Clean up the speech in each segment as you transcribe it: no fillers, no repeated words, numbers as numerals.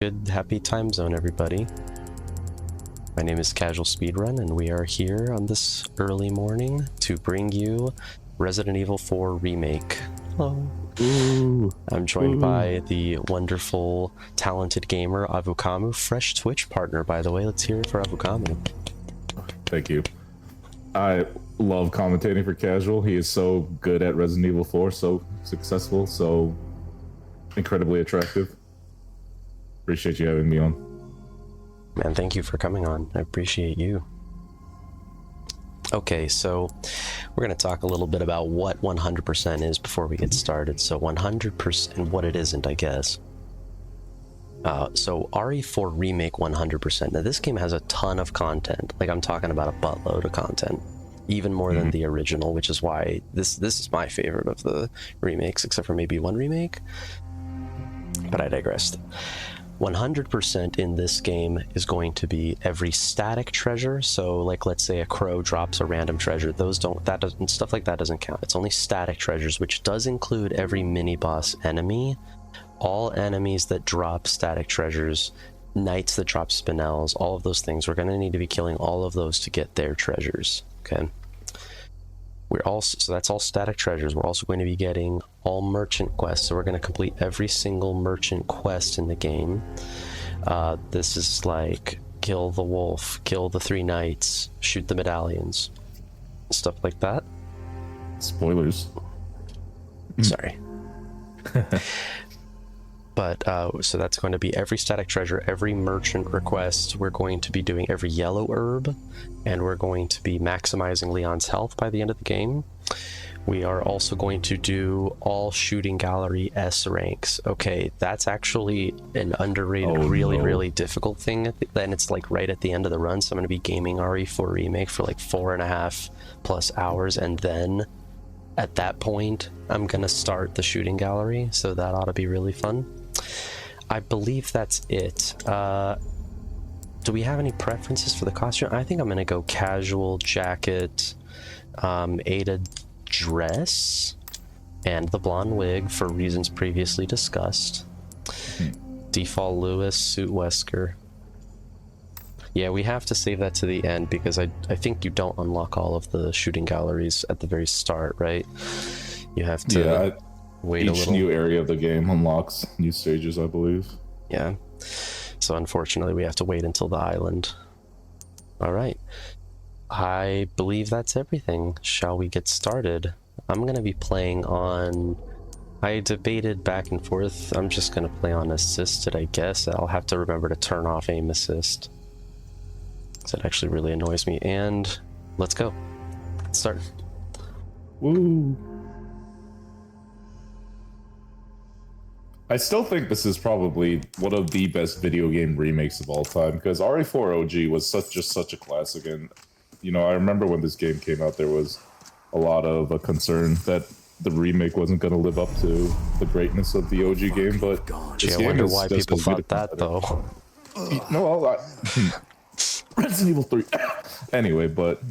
Good happy time zone, everybody. My name is Casual Speedrun, and we are here on this early morning to bring you Resident Evil 4 Remake. Hello. Ooh. I'm joined by the wonderful, talented gamer Avukamu, fresh Twitch partner, by the way. Let's hear it for Avukamu. Thank you. I love commentating for Casual. He is so good at Resident Evil 4, so successful, so incredibly attractive. Appreciate you having me on. Man, thank you for coming on. I appreciate you. Okay, so we're going to talk a little bit about what 100% is before we get started. So 100% and what it isn't, I guess. So RE4 Remake 100%. Now this game has a ton of content. Like, I'm talking about a buttload of content. Even more than the original, which is why this is my favorite of the remakes, except for maybe one remake. But I digressed. 100% in this game is going to be every static treasure. So like, let's say a crow drops a random treasure, stuff like that doesn't count. It's only static treasures, which does include every mini boss enemy, all enemies that drop static treasures, knights that drop spinels, all of those things. We're going to need to be killing all of those to get their treasures. Okay. So that's all static treasures. We're also going to be getting all merchant quests. So we're going to complete every single merchant quest in the game. This is like kill the wolf, kill the 3 knights, shoot the medallions, stuff like that. Spoilers. Sorry. But so that's going to be every static treasure, every merchant request. We're going to be doing every yellow herb, and we're going to be maximizing Leon's health by the end of the game. We are also going to do all shooting gallery S ranks. Okay, that's actually an underrated, really difficult thing. Then it's like right at the end of the run, so I'm going to be gaming RE4 Remake for like 4.5+ hours, and then at that point, I'm going to start the shooting gallery, so that ought to be really fun. I believe that's it. Do we have any preferences for the costume? I think I'm gonna go casual jacket, Ada dress, and the blonde wig for reasons previously discussed. Default Lewis, suit Wesker. Yeah, we have to save that to the end because I think you don't unlock all of the shooting galleries at the very start, right? You have to wait a little. Each new area of the game unlocks new stages, I believe. Yeah. So unfortunately, we have to wait until the island. All right. I believe that's everything. Shall we get started? I'm going to be playing on... I debated back and forth. I'm just going to play on assisted, I guess. I'll have to remember to turn off aim assist. That actually really annoys me. And let's go. Let's start. Woo! I still think this is probably one of the best video game remakes of all time, because RE4 OG was such a classic, and you know, I remember when this game came out, there was a lot of a concern that the remake wasn't going to live up to the greatness of the OG game, but Gee, I wonder why people thought that, though. No, Resident Evil 3. Anyway, but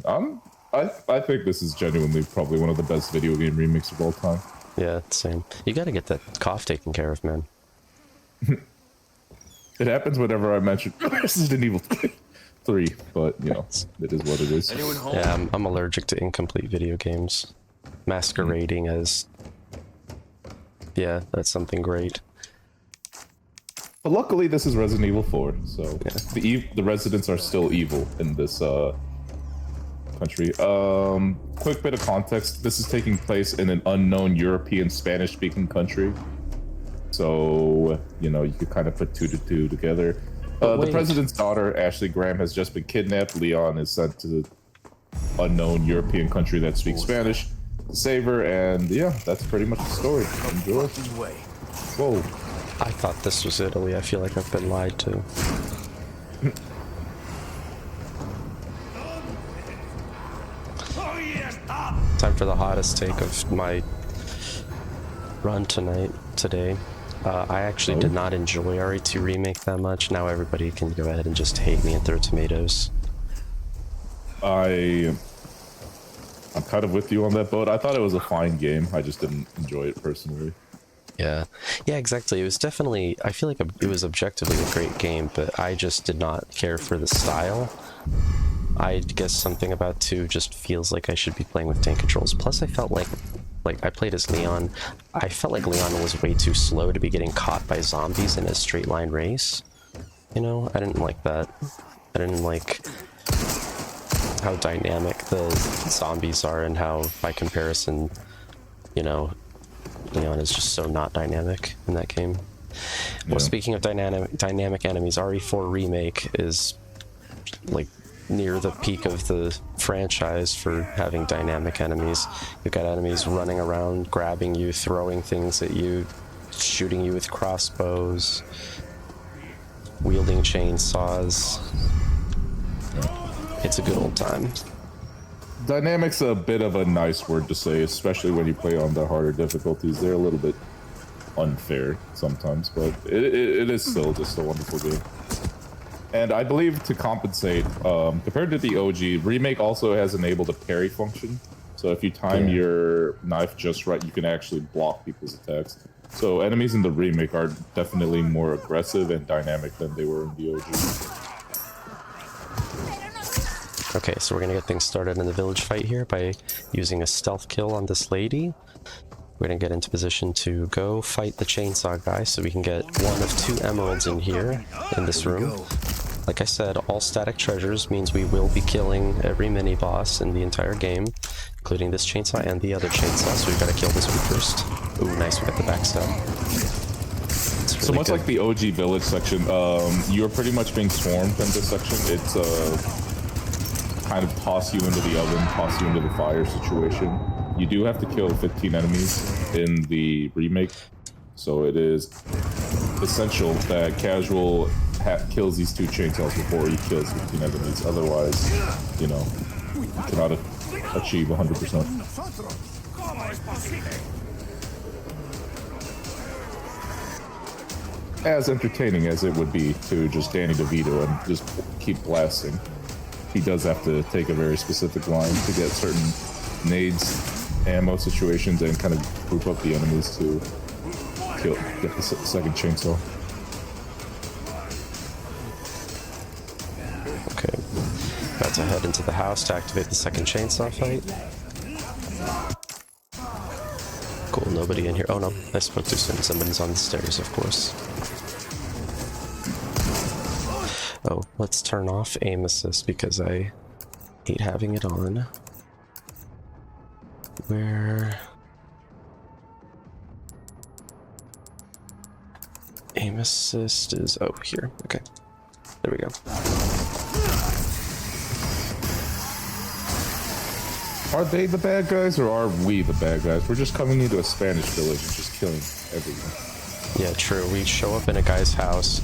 I think this is genuinely probably one of the best video game remakes of all time. Yeah, same. You gotta get that cough taken care of, man. It happens whenever I mention Resident Evil 3, but, you know, it is what it is. Yeah, I'm allergic to incomplete video games. Masquerading as... Yeah, that's something great. But luckily, this is Resident Evil 4, so yeah. The residents are still evil in this country. Quick bit of context. This is taking place in an unknown European Spanish-speaking country. So, you know, you could kind of put 2 to 2 together. The president's daughter, Ashley Graham, has just been kidnapped. Leon is sent to the unknown European country that speaks Spanish to save her, and yeah, that's pretty much the story. Enjoy. Whoa. I thought this was Italy. I feel like I've been lied to. Time for the hottest take of my run today. I actually did not enjoy RE2 Remake that much. Now everybody can go ahead and just hate me and throw tomatoes. I'm kind of with you on that boat. I thought it was a fine game. I just didn't enjoy it personally. Yeah, yeah, exactly. It was definitely, I feel like it was objectively a great game, but I just did not care for the style. I guess something about 2 just feels like I should be playing with tank controls. Plus, I felt like I played as Leon. I felt like Leon was way too slow to be getting caught by zombies in a straight line race. You know, I didn't like that. I didn't like how dynamic the zombies are and how, by comparison, you know, Leon is just so not dynamic in that game. Yeah. Well, speaking of dynamic enemies, RE4 Remake is like near the peak of the franchise for having dynamic enemies. You've got enemies running around, grabbing you, throwing things at you, shooting you with crossbows, wielding chainsaws. It's a good old time. Dynamic's a bit of a nice word to say, especially when you play on the harder difficulties. They're a little bit unfair sometimes, but it is still just a wonderful game. And I believe to compensate, compared to the OG, Remake also has enabled a parry function. So if you time your knife just right, you can actually block people's attacks. So enemies in the Remake are definitely more aggressive and dynamic than they were in the OG. Okay, so we're gonna get things started in the village fight here by using a stealth kill on this lady. We're gonna get into position to go fight the chainsaw guy so we can get 1 of 2 emeralds in here, in this room. Like I said, all static treasures means we will be killing every mini-boss in the entire game, including this chainsaw and the other chainsaw, so we gotta kill this one first. Ooh, nice, we got the backstab. Really so much good. Like the OG village section, you're pretty much being swarmed in this section. It's kind of toss you into the oven, toss you into the fire situation. You do have to kill 15 enemies in the Remake, so it is essential that casual kills these 2 chainsaws before he kills 15 enemies. Otherwise, you know, you cannot achieve 100%. As entertaining as it would be to just Danny DeVito and just keep blasting, he does have to take a very specific line to get certain nades, ammo situations, and kind of group up the enemies to get the second chainsaw. Okay, about to head into the house to activate the second chainsaw fight. Cool, nobody in here. Oh no, I spoke too soon. Somebody's on the stairs, of course. Oh, let's turn off aim assist because I hate having it on. Where... aim assist is... oh, here. Okay. There we go. Are they the bad guys or are we the bad guys? We're just coming into a Spanish village and just killing everyone. Yeah, true. We show up in a guy's house,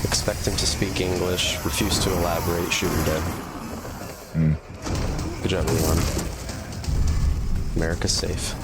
expect him to speak English, refuse to elaborate, shoot him dead. Good job, Leon. America's safe.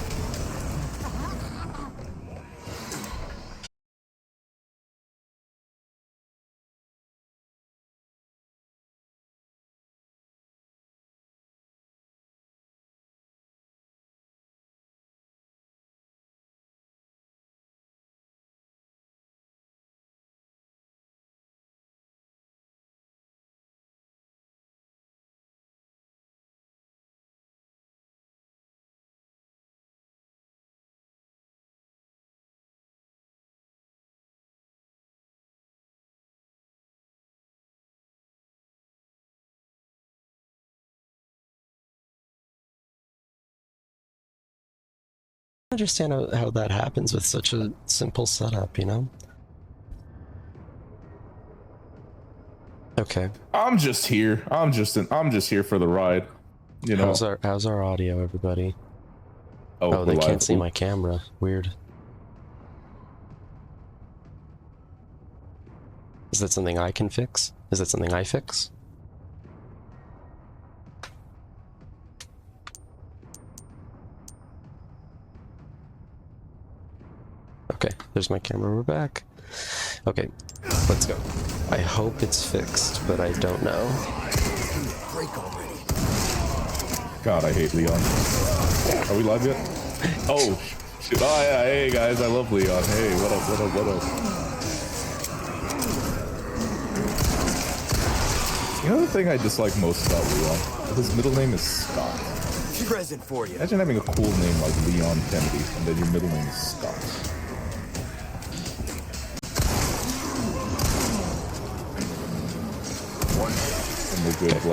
I don't understand how that happens with such a simple setup, you know? Okay. I'm just here. I'm just here for the ride. You know. How's our audio, everybody? Oh, they can't see my camera. Weird. Is that something I can fix? Is that something I fix? Okay, there's my camera, we're back. Okay, let's go. I hope it's fixed, but I don't know. God, I hate Leon. Are we live yet? Oh, shoot. Oh yeah, hey guys, I love Leon. Hey, what up, what up, what up? You know the thing I dislike most about Leon? His middle name is Scott. Present for you. Imagine having a cool name like Leon Kennedy, and then your middle name is Scott. And we're good,